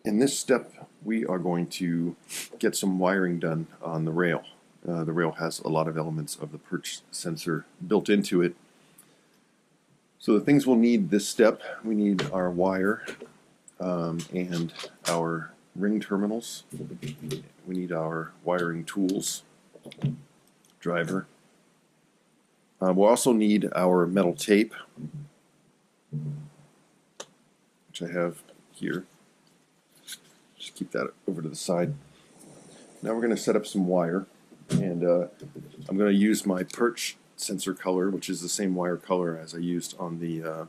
In this step, we are going to get some wiring done on the rail. The rail has a lot of elements of the perch sensor built into it. So the things we'll need this step, we need our wire and our ring terminals. We need our wiring tools, driver. We'll also need our metal tape, which I have here. Just keep that over to the side. Now we're going to set up some wire, and I'm going to use my perch sensor color, which is the same wire color as I used on the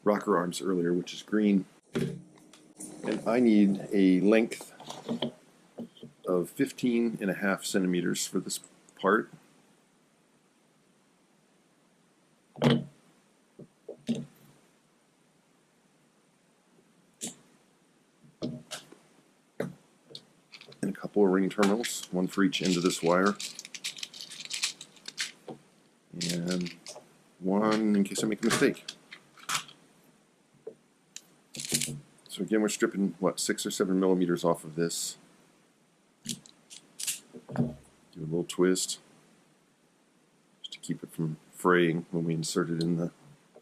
rocker arms earlier, which is green. And I need a length of 15.5 centimeters for this part. And a couple of ring terminals, one for each end of this wire, and one in case I make a mistake. So again, we're stripping, what, 6 or 7 millimeters off of this. Give it a little twist just to keep it from fraying when we insert it in the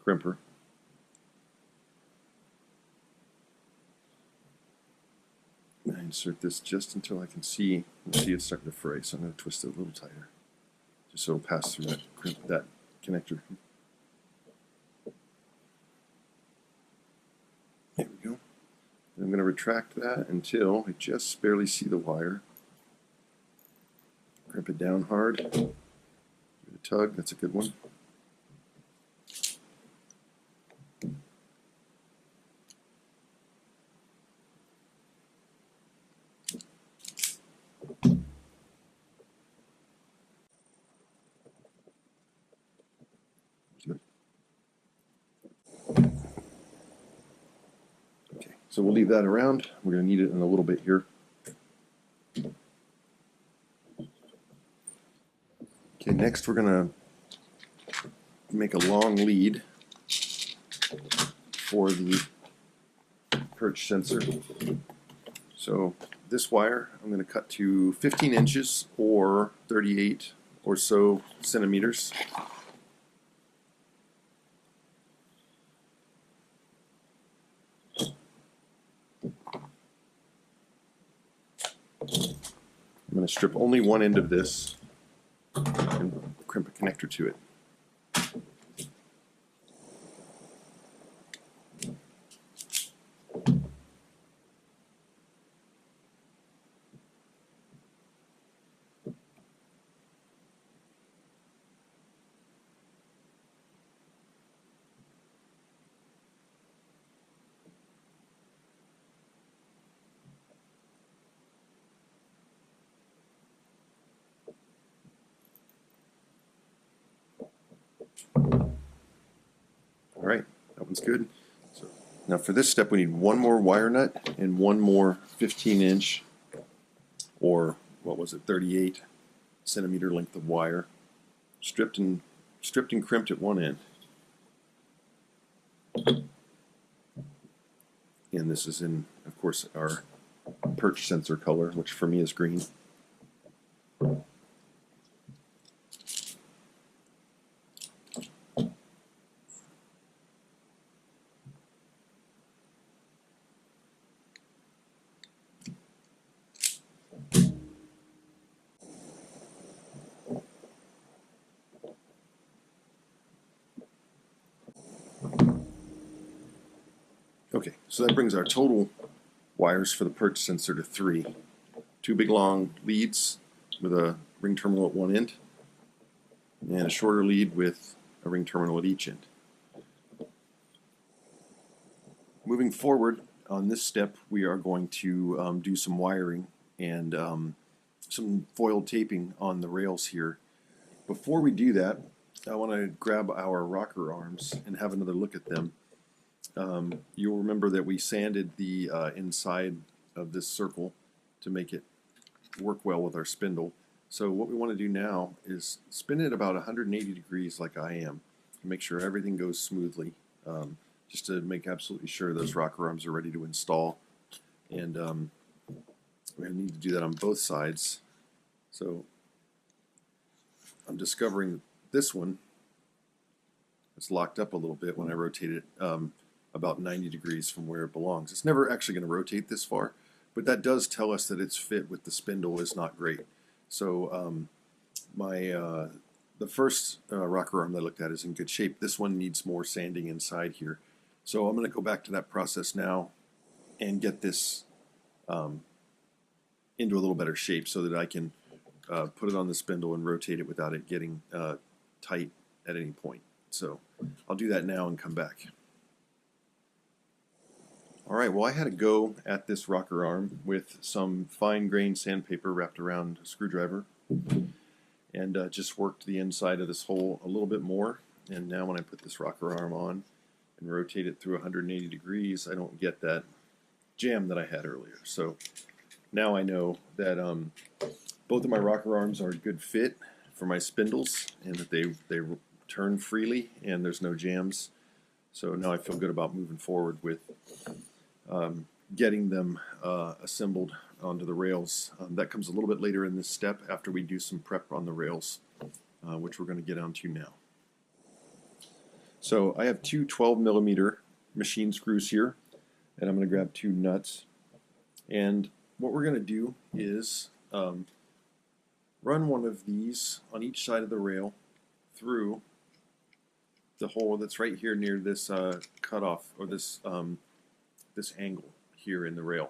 crimper. I insert this just until I can see it's starting to fray, so I'm going to twist it a little tighter, just so it'll pass through that connector. There we go. And I'm going to retract that until I just barely see the wire. Crimp it down hard. Give it a tug. That's a good one. Okay, so we'll leave that around. We're going to need it in a little bit here. Okay, next we're going to make a long lead for the perch sensor. So this wire I'm going to cut to 15 inches or 38 or so centimeters. I'm going to strip only one end of this and crimp a connector to it. Alright, that one's good. So now for this step we need one more wire nut and one more 15-inch or what was it, 38 centimeter length of wire, stripped and crimped at one end. And this is in, of course, our perch sensor color, which for me is green. Okay, so that brings our total wires for the perch sensor to 3. 2 big long leads with a ring terminal at one end, and a shorter lead with a ring terminal at each end. Moving forward on this step, we are going to do some wiring and some foil taping on the rails here. Before we do that, I want to grab our rocker arms and have another look at them. You'll remember that we sanded the inside of this circle to make it work well with our spindle. So what we want to do now is spin it about 180 degrees like I am, and make sure everything goes smoothly, just to make absolutely sure those rocker arms are ready to install. and we're going to need to do that on both sides. So I'm discovering this one, it's locked up a little bit when I rotate it about 90 degrees from where it belongs. It's never actually going to rotate this far, but that does tell us that its fit with the spindle is not great. So the first rocker arm that I looked at is in good shape. This one needs more sanding inside here. So I'm going to go back to that process now and get this into a little better shape so that I can put it on the spindle and rotate it without it getting tight at any point. So I'll do that now and come back. Alright, well, I had a go at this rocker arm with some fine-grained sandpaper wrapped around a screwdriver, and just worked the inside of this hole a little bit more. And now when I put this rocker arm on and rotate it through 180 degrees, I don't get that jam that I had earlier. So now I know that both of my rocker arms are a good fit for my spindles, and that they turn freely and there's no jams. So now I feel good about moving forward with getting them assembled onto the rails. That comes a little bit later in this step after we do some prep on the rails, which we're going to get onto now. So I have two 12mm machine screws here, and I'm going to grab two nuts. And what we're going to do is run one of these on each side of the rail through the hole that's right here near this cutoff, or this this angle here in the rail,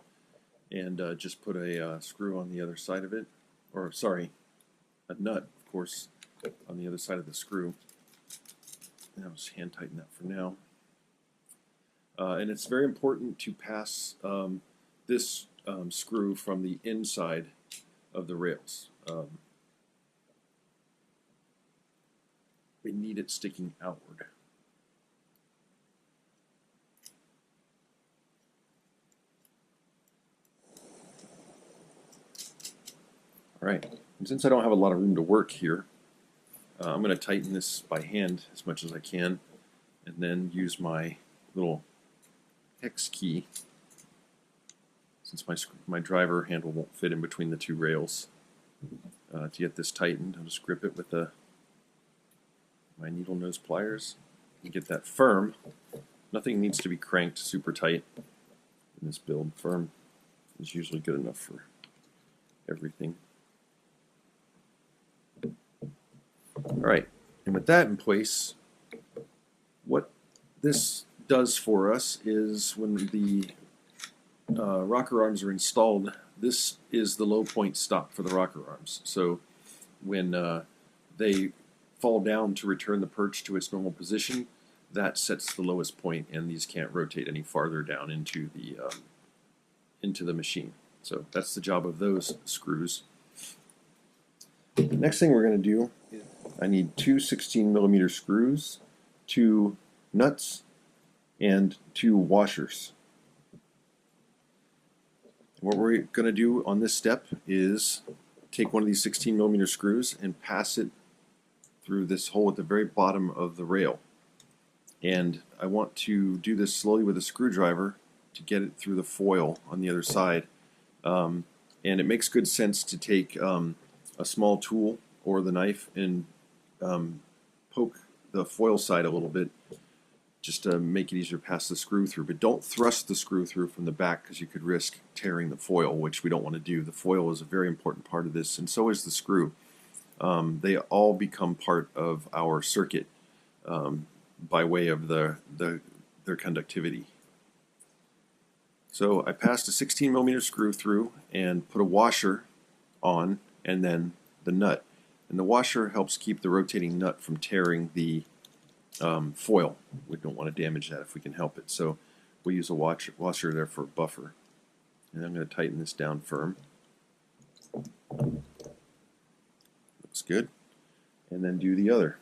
and just put a screw on the other side of it, or sorry, a nut, of course, on the other side of the screw. And I'll just hand tighten that for now. And it's very important to pass this screw from the inside of the rails. We need it sticking outward. Alright, and since I don't have a lot of room to work here, I'm going to tighten this by hand as much as I can, and then use my little hex key, since my driver handle won't fit in between the two rails, to get this tightened. I'll just grip it with my needle nose pliers and get that firm. Nothing needs to be cranked super tight in this build. Firm is usually good enough for everything. Alright, and with that in place, what this does for us is when the rocker arms are installed, this is the low point stop for the rocker arms. So when they fall down to return the perch to its normal position, that sets the lowest point, and these can't rotate any farther down into the machine. So that's the job of those screws. The next thing we're going to do, I need two 16mm screws, two nuts, and two washers. What we're going to do on this step is take one of these 16mm screws and pass it through this hole at the very bottom of the rail. And I want to do this slowly with a screwdriver to get it through the foil on the other side. And it makes good sense to take a small tool or the knife and poke the foil side a little bit, just to make it easier to pass the screw through. But don't thrust the screw through from the back, because you could risk tearing the foil, which we don't want to do. The foil is a very important part of this, and so is the screw. They all become part of our circuit by way of their conductivity. So I passed a 16mm screw through and put a washer on, and then the nut. And the washer helps keep the rotating nut from tearing the foil. We don't want to damage that if we can help it. So we'll use a washer there for a buffer. And I'm going to tighten this down firm. Looks good. And then do the other.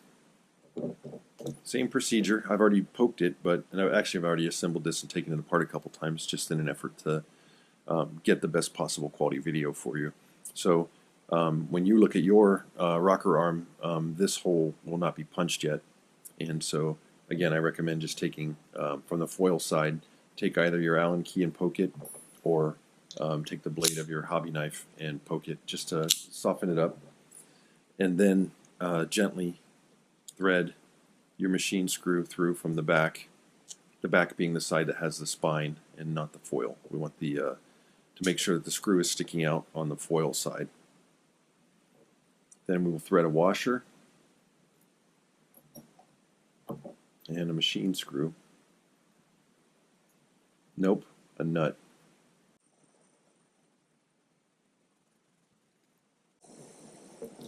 Same procedure. I've already poked it, and I've already assembled this and taken it apart a couple times, just in an effort to get the best possible quality video for you. So when you look at your rocker arm, this hole will not be punched yet. And so again, I recommend just taking from the foil side, take either your Allen key and poke it, or take the blade of your hobby knife and poke it just to soften it up, and then gently thread your machine screw through from the back being the side that has the spine and not the foil. We want the to make sure that the screw is sticking out on the foil side. Then we will thread a washer and a machine screw. Nope, a nut.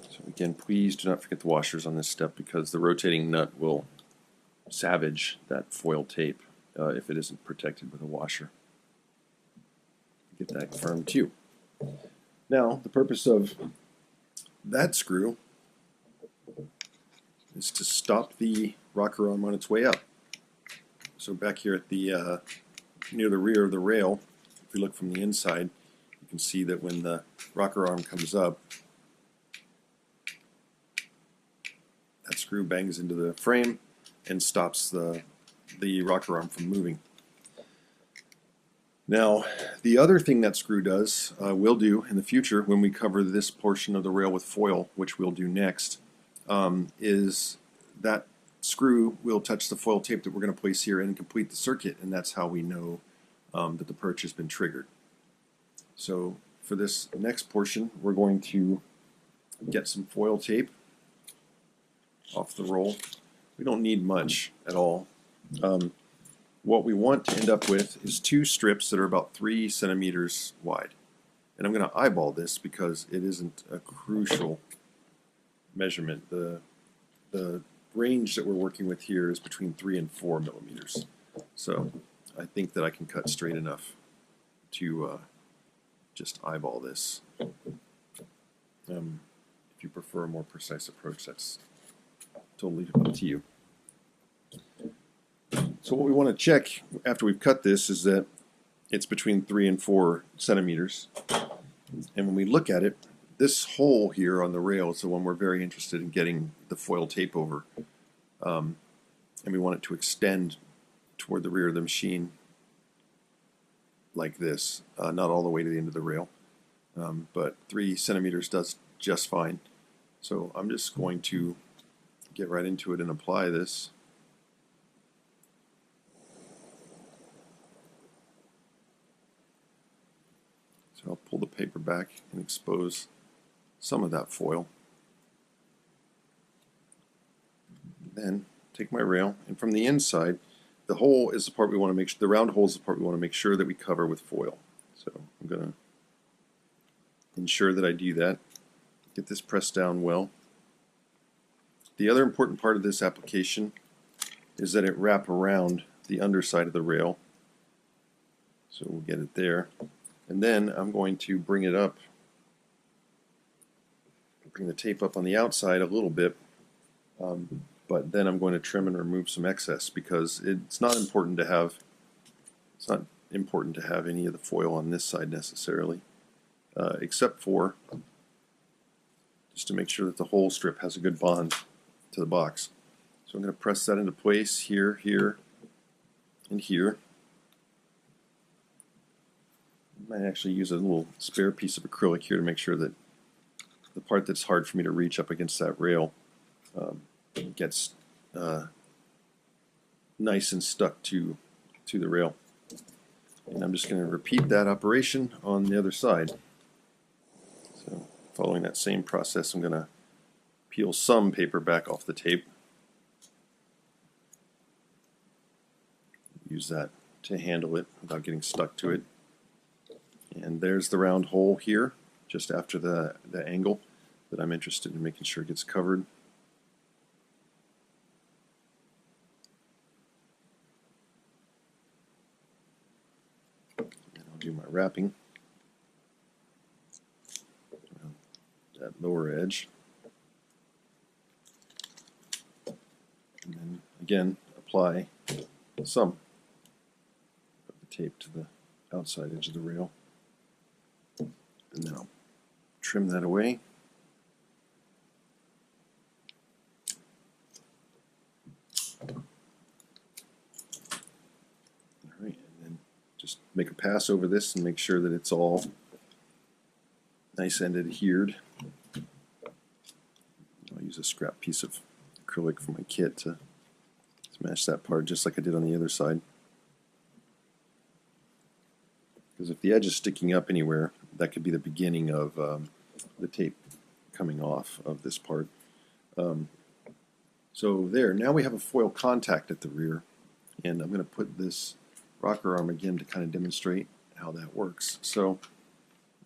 So again, please do not forget the washers on this step, because the rotating nut will savage that foil tape if it isn't protected with a washer. Get that firm too. Now, the purpose of that screw is to stop the rocker arm on its way up. So back here at the near the rear of the rail, if we look from the inside, you can see that when the rocker arm comes up, that screw bangs into the frame and stops the rocker arm from moving. Now, the other thing that screw does, will do in the future when we cover this portion of the rail with foil, which we'll do next, is that screw will touch the foil tape that we're going to place here and complete the circuit, and that's how we know that the perch has been triggered. So for this next portion, we're going to get some foil tape off the roll. We don't need much at all. What we want to end up with is two strips that are about 3 centimeters wide. And I'm going to eyeball this because it isn't a crucial measurement. The range that we're working with here is between 3 and 4 millimeters. So I think that I can cut straight enough to just eyeball this. If you prefer a more precise approach, that's totally up to you. So what we want to check after we've cut this is that it's between 3 and 4 centimeters. And when we look at it, this hole here on the rail is the one we're very interested in getting the foil tape over. And we want it to extend toward the rear of the machine like this, not all the way to the end of the rail, but 3 centimeters does just fine. So I'm just going to get right into it and apply this. So I'll pull the paper back and expose some of that foil. Then take my rail, and from the inside, the hole is the part we want to make sure, the round hole is the part we want to make sure that we cover with foil. So I'm going to ensure that I do that. Get this pressed down well. The other important part of this application is that it wrap around the underside of the rail. So we'll get it there. And then I'm going to bring it up, bring the tape up on the outside a little bit, but then I'm going to trim and remove some excess, because it's not important to have any of the foil on this side necessarily, except for just to make sure that the whole strip has a good bond to the box. So I'm going to press that into place here, here, and here. I might actually use a little spare piece of acrylic here to make sure that the part that's hard for me to reach up against that rail gets nice and stuck to the rail. And I'm just going to repeat that operation on the other side. So following that same process, I'm going to peel some paper back off the tape. Use that to handle it without getting stuck to it. And there's the round hole here, just after the angle that I'm interested in making sure it gets covered. And I'll do my wrapping around that lower edge. And then again, apply some of the tape to the outside edge of the rail. And now trim that away. Alright, and then just make a pass over this and make sure that it's all nice and adhered. I'll use a scrap piece of acrylic from my kit to smash that part just like I did on the other side. Because if the edge is sticking up anywhere, that could be the beginning of the tape coming off of this part. So there, now we have a foil contact at the rear, and I'm going to put this rocker arm again to kind of demonstrate how that works. So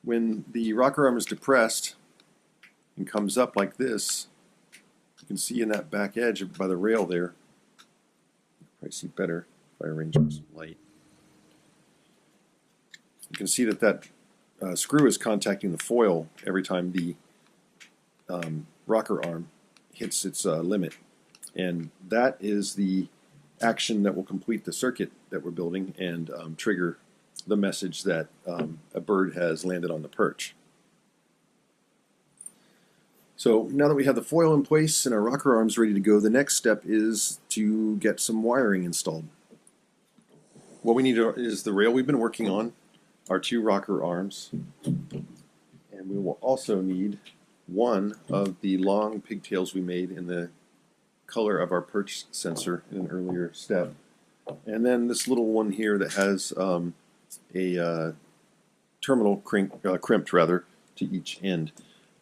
when the rocker arm is depressed and comes up like this, you can see in that back edge by the rail there, you can probably see better if I arrange some light. You can see that that screw is contacting the foil every time the rocker arm hits its limit. And that is the action that will complete the circuit that we're building and trigger the message that a bird has landed on the perch. So now that we have the foil in place and our rocker arms ready to go, the next step is to get some wiring installed. What we need is the rail we've been working on, our 2 rocker arms, and we will also need one of the long pigtails we made in the color of our perch sensor in an earlier step. And then this little one here that has a terminal crimped rather to each end.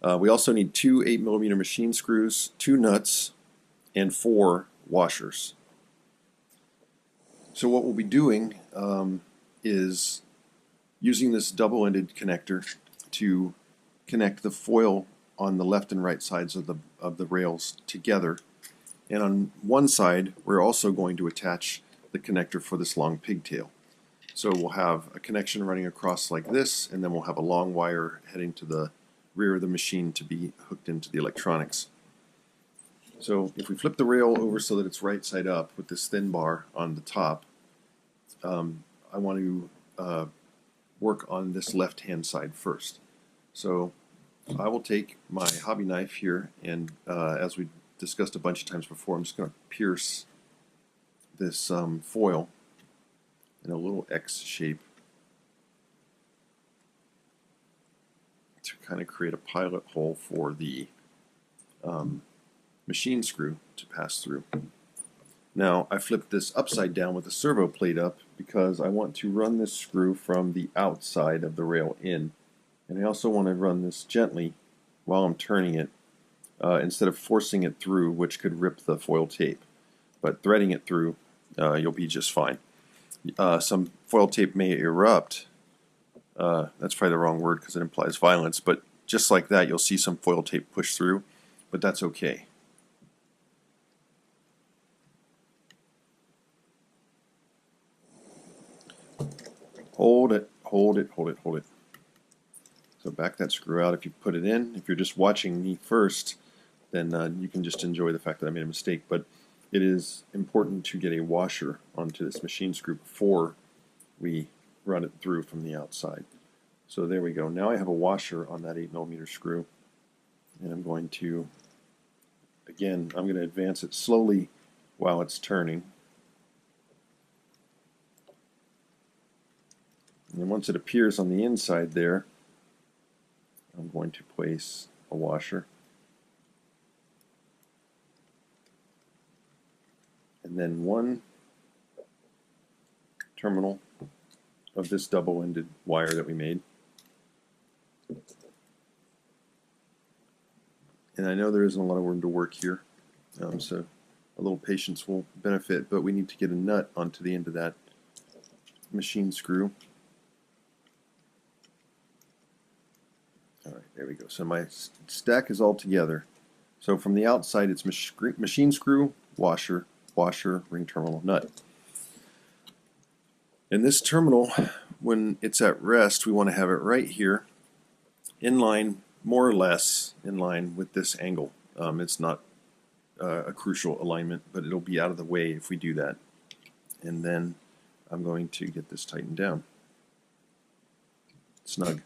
We also need 2 8mm machine screws, 2 nuts, and 4 washers. So what we'll be doing is using this double-ended connector to connect the foil on the left and right sides of the rails together. And on one side, we're also going to attach the connector for this long pigtail. So we'll have a connection running across like this, and then we'll have a long wire heading to the rear of the machine to be hooked into the electronics. So if we flip the rail over so that it's right side up with this thin bar on the top, I want to work on this left-hand side first. So I will take my hobby knife here, and as we discussed a bunch of times before, I'm just going to pierce this foil in a little X shape to kind of create a pilot hole for the machine screw to pass through. Now I flipped this upside down with the servo plate up because I want to run this screw from the outside of the rail in, and I also want to run this gently while I'm turning it instead of forcing it through, which could rip the foil tape. But threading it through, you'll be just fine. Some foil tape may erupt. That's probably the wrong word because it implies violence, but just like that, you'll see some foil tape push through, but that's okay. Hold it, hold it, hold it, hold it. So back that screw out if you put it in. If you're just watching me first, then you can just enjoy the fact that I made a mistake. But it is important to get a washer onto this machine screw before we run it through from the outside. So there we go. Now I have a washer on that 8mm screw, and I'm going to, again, I'm going to advance it slowly while it's turning. And then once it appears on the inside there, I'm going to place a washer. And then one terminal of this double-ended wire that we made. And I know there isn't a lot of room to work here, so a little patience will benefit, but we need to get a nut onto the end of that machine screw. Alright, there we go. So my stack is all together. So from the outside it's machine screw, washer, washer, ring terminal, nut. And this terminal, when it's at rest, we want to have it right here, in line, more or less in line with this angle. It's not a crucial alignment, but it'll be out of the way if we do that. And then I'm going to get this tightened down. Snug.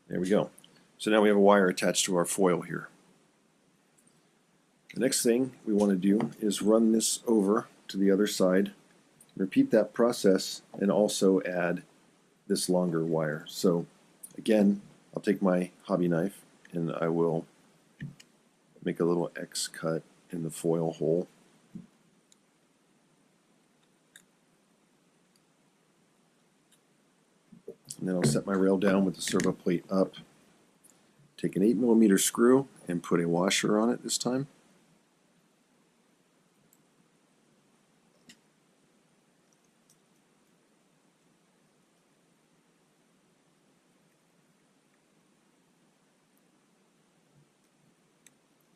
There we go. So now we have a wire attached to our foil here. The next thing we want to do is run this over to the other side. repeat that process and also add this longer wire. So again, I'll take my hobby knife and I will make a little X cut in the foil hole. And then I'll set my rail down with the servo plate up. Take an 8mm screw and put a washer on it this time.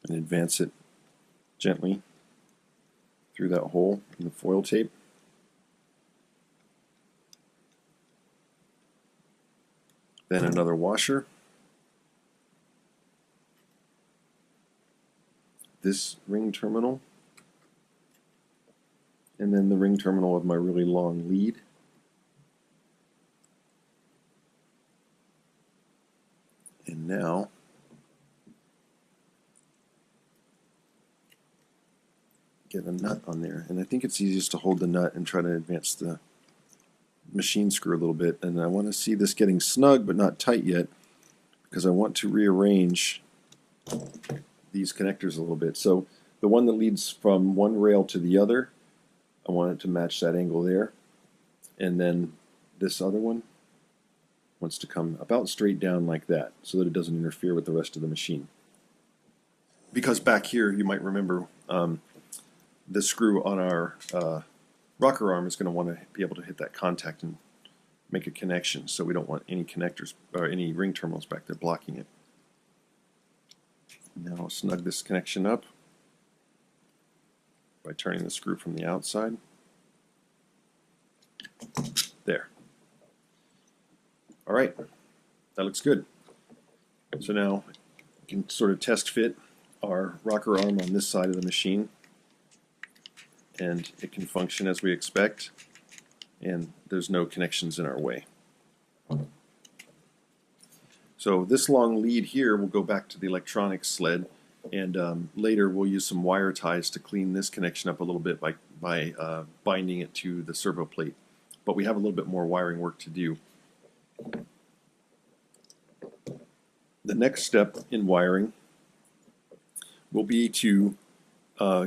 And advance it gently through that hole in the foil tape. Then another washer. This ring terminal. And then the ring terminal of my really long lead. And now get a nut on there. And I think it's easiest to hold the nut and try to advance the machine screw a little bit. And I want to see this getting snug but not tight yet, because I want to rearrange these connectors a little bit. So the one that leads from one rail to the other, I want it to match that angle there. And then this other one wants to come about straight down like that, so that it doesn't interfere with the rest of the machine. Because back here, you might remember, the screw on our rocker arm is going to want to be able to hit that contact and make a connection, so we don't want any connectors or any ring terminals back there blocking it. Now I'll snug this connection up by turning the screw from the outside. There. Alright, that looks good. So now we can sort of test fit our rocker arm on this side of the machine, and it can function as we expect, and there's no connections in our way. So this long lead here will go back to the electronics sled, and later we'll use some wire ties to clean this connection up a little bit by binding it to the servo plate. But we have a little bit more wiring work to do. The next step in wiring will be to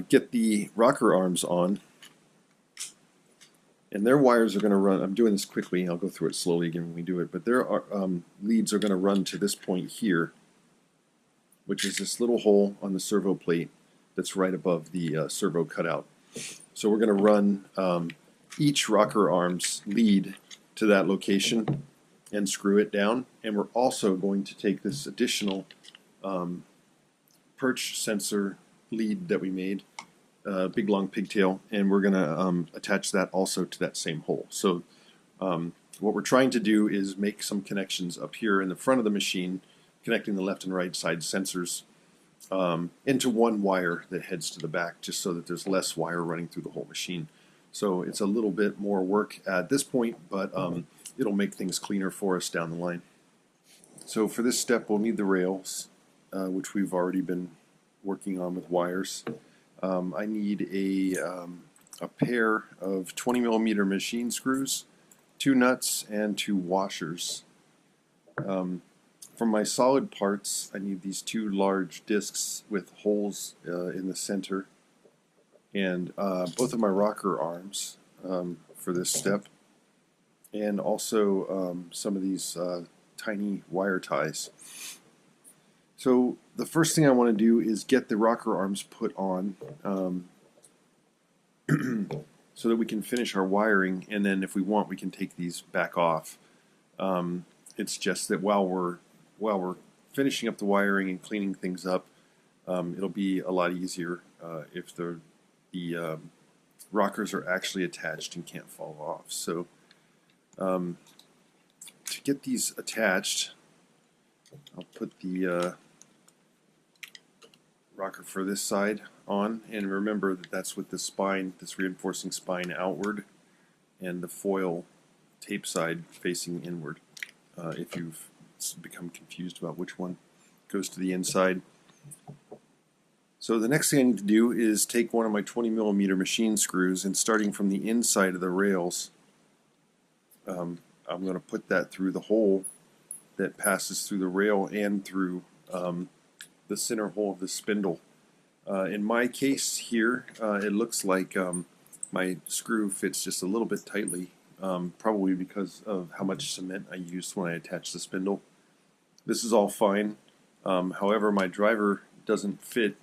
get the rocker arms on, and their wires are going to run. I'm doing this quickly, I'll go through it slowly again when we do it, but their leads are going to run to this point here, which is this little hole on the servo plate that's right above the servo cutout. So we're going to run each rocker arm's lead to that location and screw it down, and we're also going to take this additional perch sensor lead that we made, big long pigtail, and we're going to attach that also to that same hole. So what we're trying to do is make some connections up here in the front of the machine, connecting the left and right side sensors into one wire that heads to the back, just so that there's less wire running through the whole machine. So it's a little bit more work at this point, but it'll make things cleaner for us down the line. So for this step we'll need the rails, which we've already been working on with wires. I need a pair of 20mm machine screws, 2 nuts, and 2 washers. For my solid parts, I need these 2 large discs with holes in the center, and both of my rocker arms for this step, and also some of these tiny wire ties. So the first thing I want to do is get the rocker arms put on so that we can finish our wiring, and then if we want we can take these back off. It's just that while we're finishing up the wiring and cleaning things up, it'll be a lot easier if the rockers are actually attached and can't fall off. So to get these attached, I'll put the rocker for this side on, and remember that that's with the spine, this reinforcing spine outward, and the foil tape side facing inward. If you've become confused about which one goes to the inside. So the next thing I need to do is take one of my 20mm machine screws, and starting from the inside of the rails, I'm going to put that through the hole that passes through the rail and through the center hole of the spindle. In my case here, it looks like my screw fits just a little bit tightly, probably because of how much cement I used when I attached the spindle. This is all fine. However, my driver doesn't fit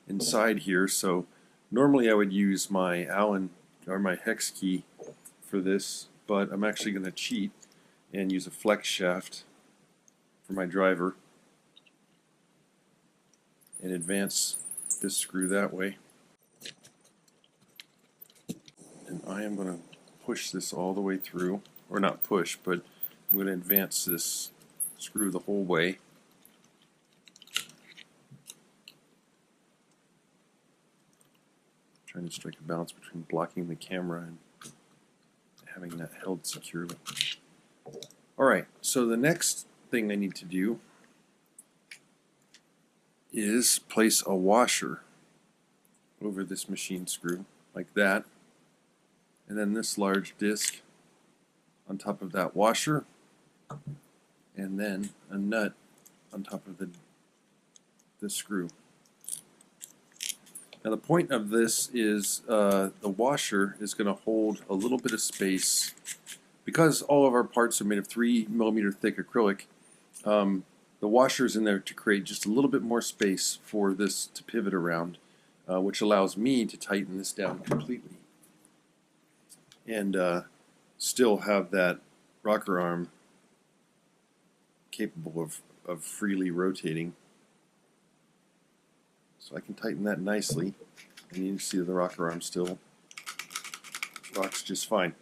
inside here, so normally I would use my Allen or my hex key for this, but I'm actually going to cheat and use a flex shaft for my driver and advance this screw that way. And I am going to push this all the way through, or not push, but I'm going to advance this screw the whole way. Trying to strike a balance between blocking the camera and having that held securely. Alright, so the next thing I need to do is place a washer over this machine screw, like that, and then this large disc on top of that washer, and then a nut on top of the screw. Now the point of this is the washer is going to hold a little bit of space. Because all of our parts are made of 3mm thick acrylic, the washer is in there to create just a little bit more space for this to pivot around, which allows me to tighten this down completely and still have that rocker arm capable of freely rotating. So I can tighten that nicely, and you can see the rocker arm still rocks just fine.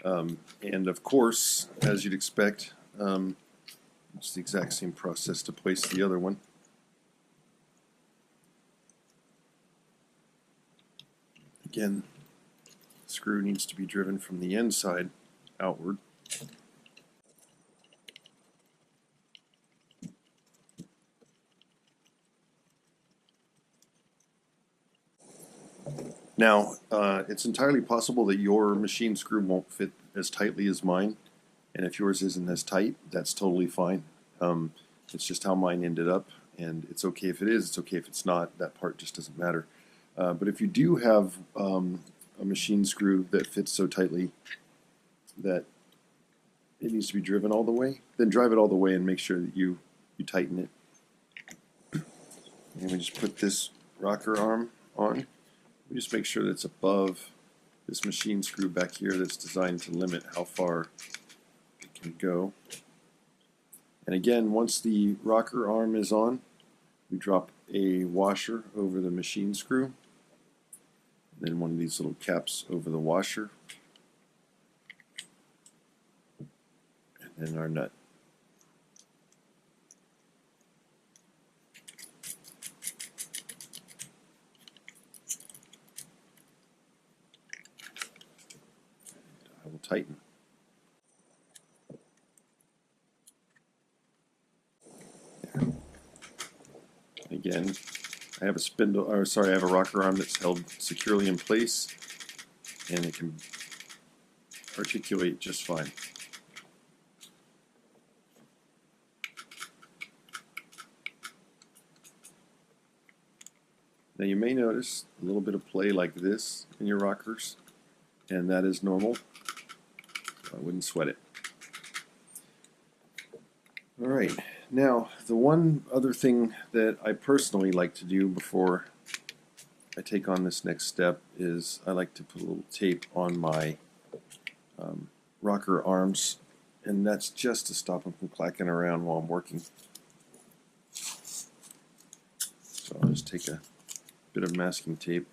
And of course, as you'd expect, it's the exact same process to place the other one. Again, the screw needs to be driven from the inside outward. Now, it's entirely possible that your machine screw won't fit as tightly as mine, and if yours isn't as tight, that's totally fine. It's just how mine ended up, and it's okay if it is, it's okay if it's not. That part just doesn't matter. But if you do have a machine screw that fits so tightly that it needs to be driven all the way, then drive it all the way and make sure that you tighten it. And we just put this rocker arm on. We just make sure that it's above this machine screw back here that's designed to limit how far it can go. And again, once the rocker arm is on, we drop a washer over the machine screw, and then one of these little caps over the washer, and then our nut. I will tighten. There. Again, I have a spindle, or sorry, I have a rocker arm that's held securely in place, and it can articulate just fine. Now you may notice a little bit of play like this in your rockers, and that is normal. I wouldn't sweat it. Alright, now the one other thing that I personally like to do before I take on this next step is I like to put a little tape on my rocker arms, and that's just to stop them from clacking around while I'm working. So I'll just take a bit of masking tape,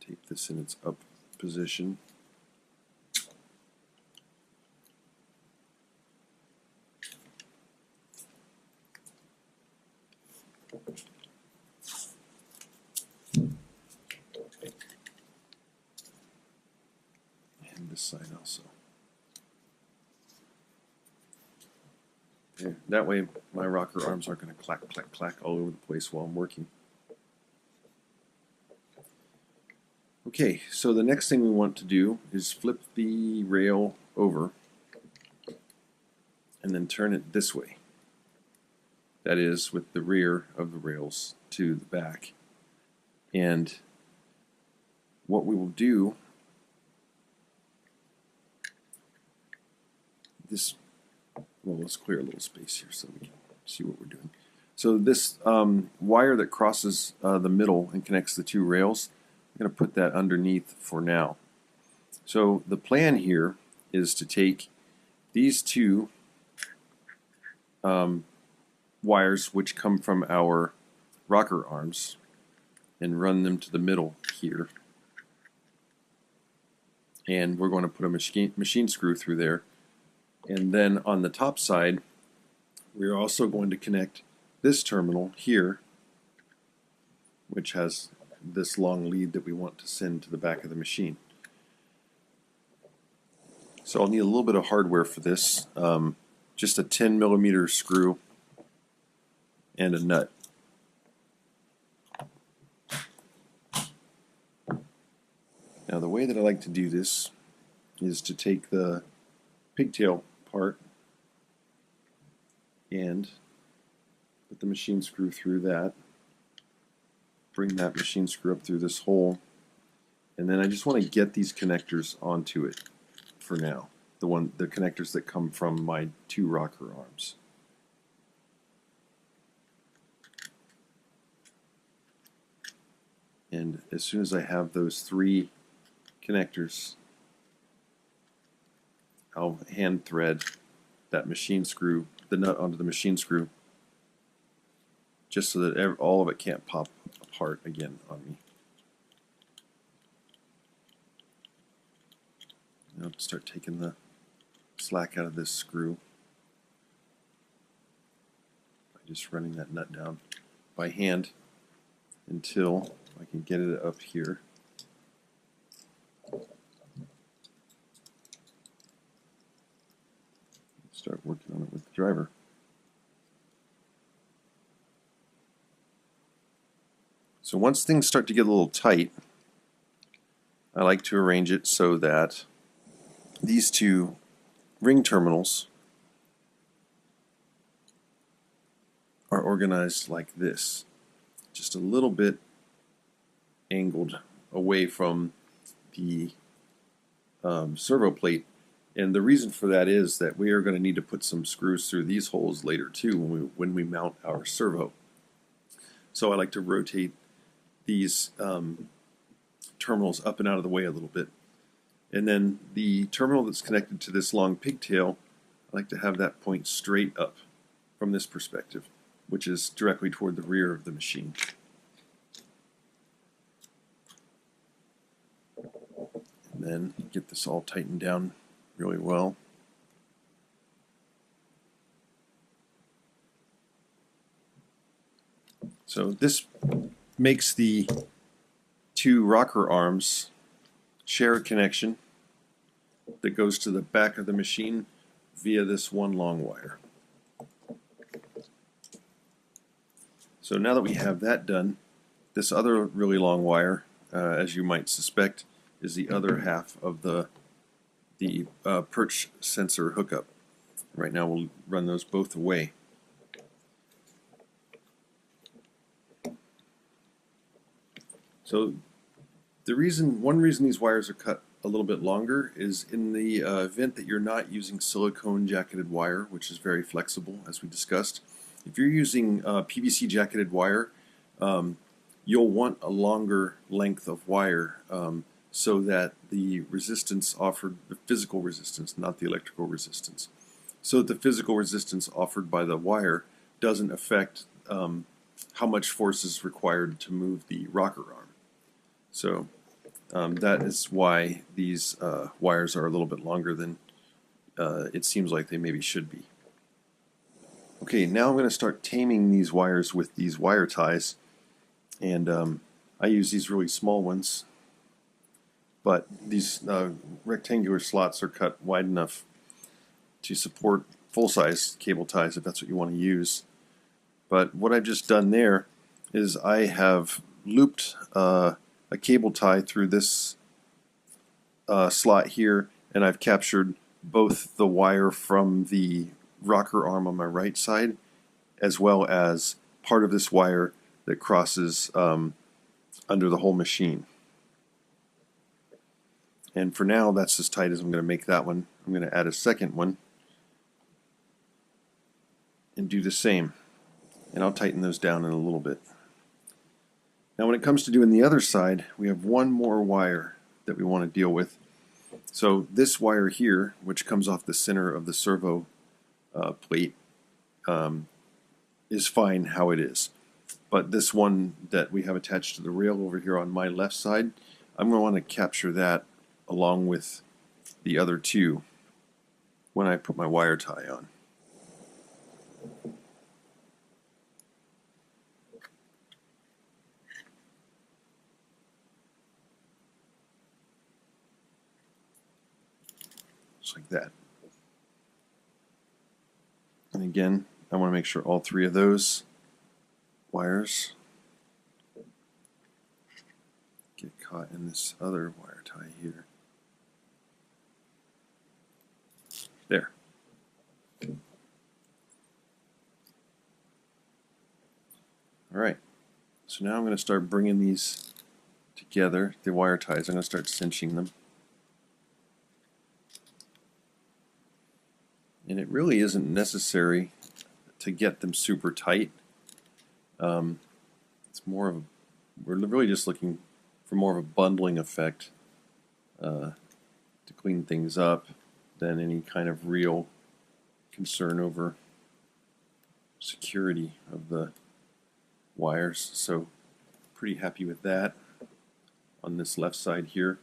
tape this in its up position. And this side also. Okay, that way my rocker arms aren't going to clack, clack, clack all over the place while I'm working. Okay, so the next thing we want to do is flip the rail over and then turn it this way. That is, with the rear of the rails to the back. And what we will do, let's clear a little space here so we can see what we're doing. So this wire that crosses the middle and connects the two rails, I'm going to put that underneath for now. So the plan here is to take these two wires which come from our rocker arms and run them to the middle here. And we're going to put a machine screw through there. And then on the top side, we're also going to connect this terminal here, which has this long lead that we want to send to the back of the machine. So I'll need a little bit of hardware for this, just a 10mm screw and a nut. Now the way that I like to do this is to take the pigtail part and put the machine screw through that, bring that machine screw up through this hole, and then I just want to get these connectors onto it for now, the connectors that come from my two rocker arms. And as soon as I have those three connectors, I'll hand thread that machine screw, the nut onto the machine screw, just so that all of it can't pop apart again on me. Now start taking the slack out of this screw by just running that nut down by hand until I can get it up here. Start working on it with the driver. So once things start to get a little tight, I like to arrange it so that these two ring terminals are organized like this, just a little bit angled away from the servo plate. And the reason for that is that we are going to need to put some screws through these holes later too when we mount our servo. So I like to rotate these terminals up and out of the way a little bit. And then the terminal that's connected to this long pigtail, I like to have that point straight up from this perspective, which is directly toward the rear of the machine. And then get this all tightened down really well. So this makes the two rocker arms share a connection that goes to the back of the machine via this one long wire. So now that we have that done, this other really long wire, as you might suspect, is the other half of the perch sensor hookup. Right now we'll run those both away. So one reason these wires are cut a little bit longer is in the event that you're not using silicone jacketed wire, which is very flexible, as we discussed. If you're using PVC jacketed wire, you'll want a longer length of wire so that the resistance offered, the physical resistance, not the electrical resistance, so that the physical resistance offered by the wire doesn't affect how much force is required to move the rocker arm. So that is why these wires are a little bit longer than it seems like they maybe should be. Okay, now I'm going to start taming these wires with these wire ties, and I use these really small ones, but these rectangular slots are cut wide enough to support full-size cable ties if that's what you want to use. But what I've just done there is I have looped a cable tie through this slot here, and I've captured both the wire from the rocker arm on my right side as well as part of this wire that crosses under the whole machine. And for now, that's as tight as I'm going to make that one. I'm going to add a second one and do the same. And I'll tighten those down in a little bit. Now when it comes to doing the other side, we have one more wire that we want to deal with. So this wire here, which comes off the center of the servo plate, is fine how it is. But this one that we have attached to the rail over here on my left side, I'm going to want to capture that along with the other two when I put my wire tie on. Just like that. And again, I want to make sure all three of those wires get caught in this other wire tie here. There. Alright, so now I'm going to start bringing these together, the wire ties. I'm going to start cinching them. And it really isn't necessary to get them super tight. It's more of we're really just looking for more of a bundling effect to clean things up than any kind of real concern over security of the wires. So pretty happy with that on this left side here.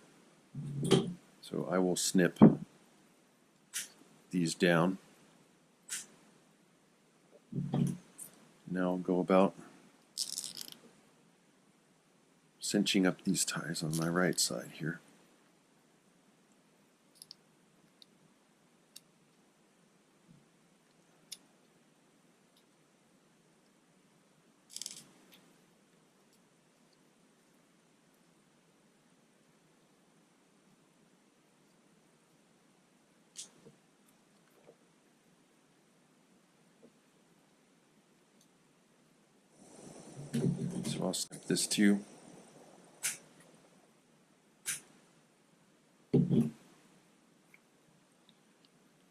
So I will snip these down. Now I'll go about cinching up these ties on my right side here. So I'll snip this too.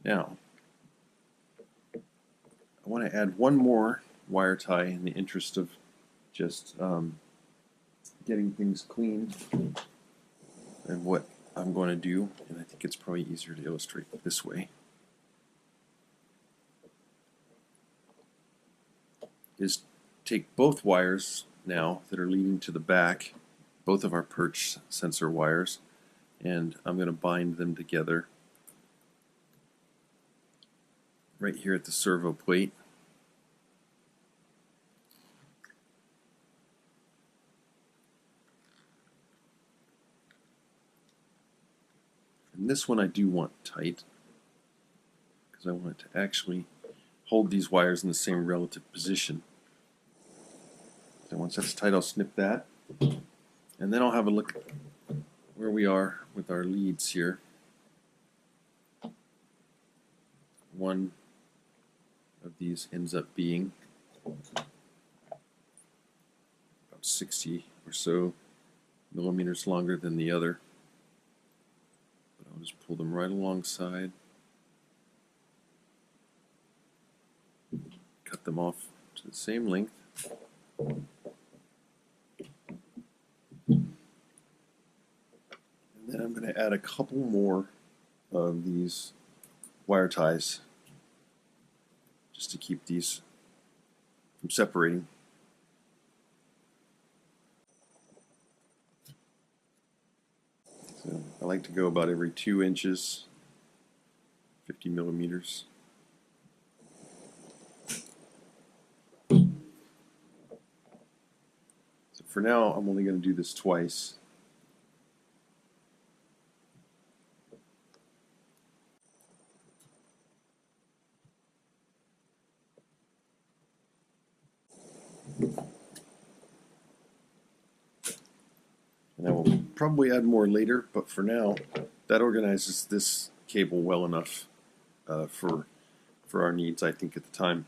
Now, I want to add one more wire tie in the interest of just getting things clean and what I'm going to do, and I think it's probably easier to illustrate this way, is take both wires now that are leading to the back, both of our perch sensor wires, and I'm going to bind them together right here at the servo plate. And this one I do want tight because I want it to actually hold these wires in the same relative position. So once that's tight, I'll snip that, and then I'll have a look at where we are with our leads here. One of these ends up being about 60 or so millimeters longer than the other. But I'll just pull them right alongside, cut them off to the same length. And then I'm going to add a couple more of these wire ties just to keep these from separating. So I like to go about every 2 inches, 50 millimeters. So for now, I'm only going to do this twice. probably add more later, but for now, that organizes this cable well enough for our needs, I think, at the time.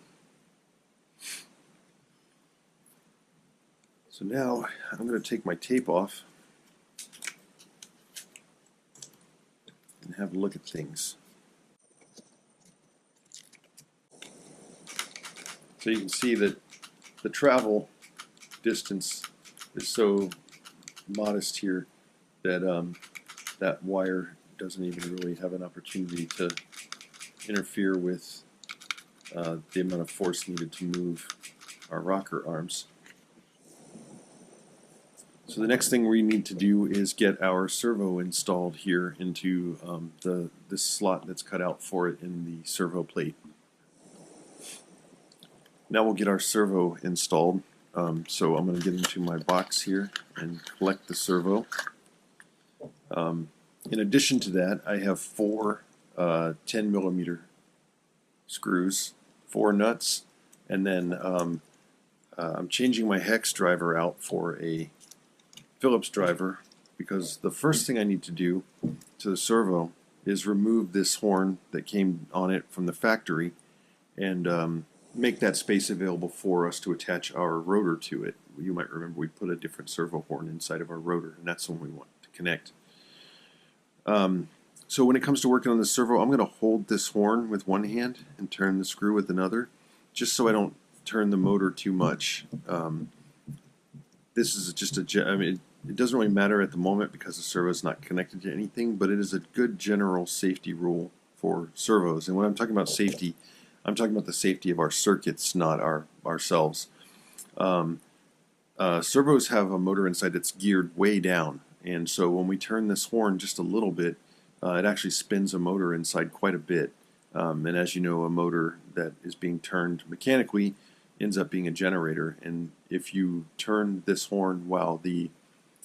So now I'm going to take my tape off and have a look at things. So you can see that the travel distance is so modest here that that wire doesn't even really have an opportunity to interfere with the amount of force needed to move our rocker arms. So the next thing we need to do is get our servo installed here into this slot that's cut out for it in the servo plate. Now we'll get our servo installed. So I'm going to get into my box here and collect the servo. In addition to that, I have four 10mm screws, 4 nuts, and then I'm changing my hex driver out for a Phillips driver, because the first thing I need to do to the servo is remove this horn that came on it from the factory and make that space available for us to attach our rotor to it. You might remember we put a different servo horn inside of our rotor, and that's when we want to connect. So when it comes to working on the servo, I'm going to hold this horn with one hand and turn the screw with another, just so I don't turn the motor too much. This is just it doesn't really matter at the moment because the servo is not connected to anything, but it is a good general safety rule for servos. And when I'm talking about safety, I'm talking about the safety of our circuits, not ourselves. Servos have a motor inside that's geared way down, and so when we turn this horn just a little bit, it actually spins a motor inside quite a bit. And as you know, a motor that is being turned mechanically ends up being a generator, and if you turn this horn while the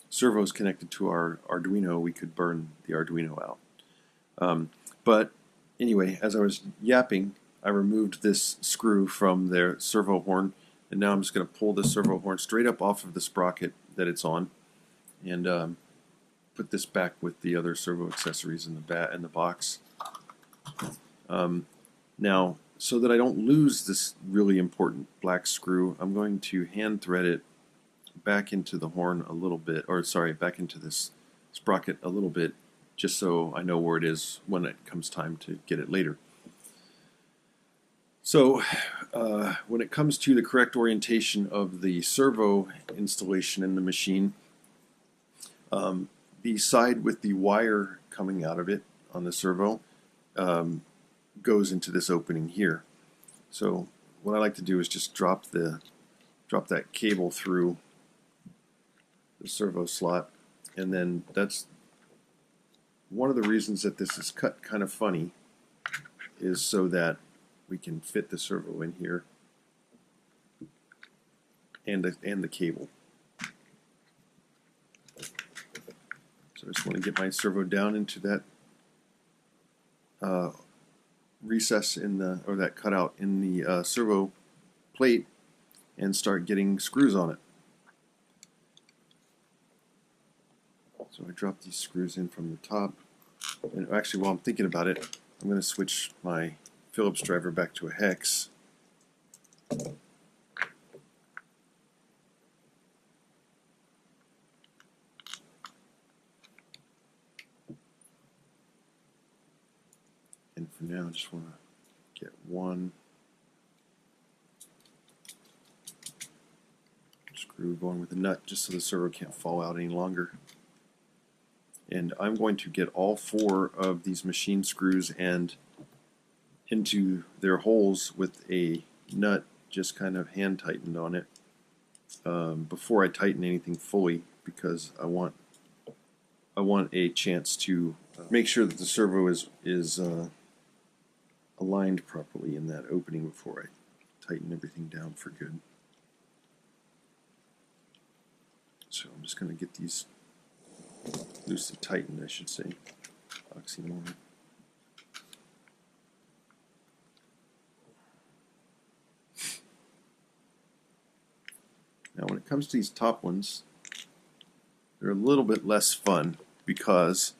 servo is connected to our Arduino, we could burn the Arduino out. But anyway, as I was yapping, I removed this screw from their servo horn, and now I'm just going to pull the servo horn straight up off of the sprocket that it's on, and put this back with the other servo accessories in the box. Now, so that I don't lose this really important black screw, I'm going to hand thread it back into the horn a little bit, or sorry, back into this sprocket a little bit, just so I know where it is when it comes time to get it later. So when it comes to the correct orientation of the servo installation in the machine, the side with the wire coming out of it on the servo goes into this opening here. So what I like to do is just drop that cable through the servo slot, and then that's one of the reasons that this is cut kind of funny, is so that we can fit the servo in here and the cable. So I just want to get my servo down into that recess in the, or that cutout in the servo plate, and start getting screws on it. So I drop these screws in from the top, and actually while I'm thinking about it, I'm going to switch my Phillips driver back to a hex. And for now, I just want to get one screw going with the nut, just so the servo can't fall out any longer. And I'm going to get all 4 of these machine screws and into their holes with a nut just kind of hand tightened on it before I tighten anything fully, because I want a chance to make sure that the servo is aligned properly in that opening before I tighten everything down for good. So I'm just going to get these loosely tightened, I should say. Oxymoron. Now when it comes to these top ones, they're a little bit less fun because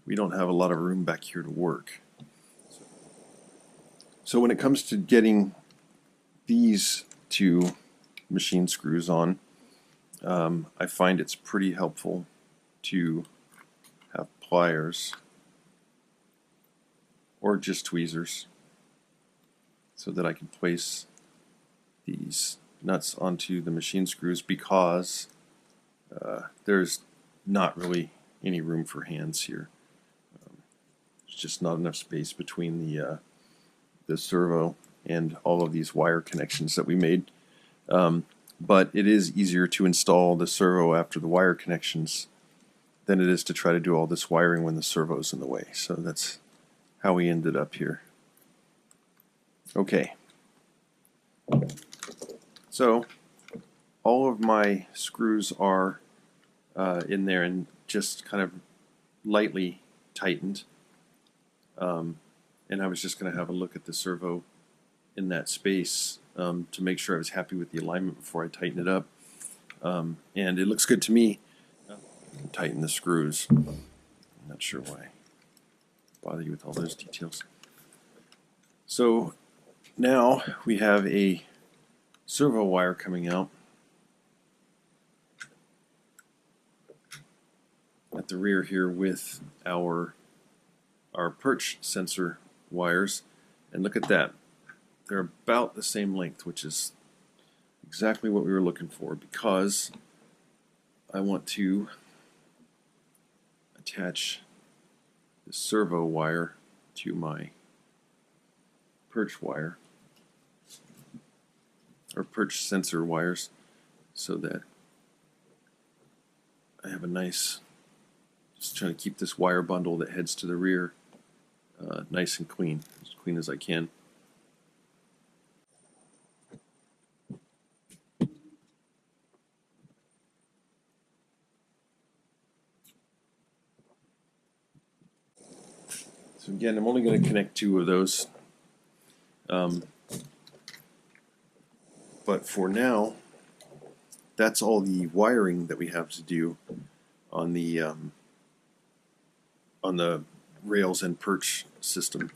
we don't have a lot of room back here to work. So when it comes to getting these two machine screws on, I find it's pretty helpful to have pliers or just tweezers so that I can place these nuts onto the machine screws, because there's not really any room for hands here. There's just not enough space between the servo and all of these wire connections that we made. But it is easier to install the servo after the wire connections than it is to try to do all this wiring when the servo's in the way. So that's how we ended up here. Okay. So all of my screws are in there and just kind of lightly tightened. And I was just going to have a look at the servo in that space to make sure I was happy with the alignment before I tighten it up. And it looks good to me. Tighten the screws. I'm not sure why I bother you with all those details. So now we have a servo wire coming out at the rear here with our perch sensor wires, and look at that. They're about the same length, which is exactly what we were looking for, because I want to attach the servo wire to my perch wire, or perch sensor wires, so that I have a nice, just trying to keep this wire bundle that heads to the rear nice and clean as I can. So again, I'm only going to connect 2 of those. But for now, that's all the wiring that we have to do on the rails and perch system.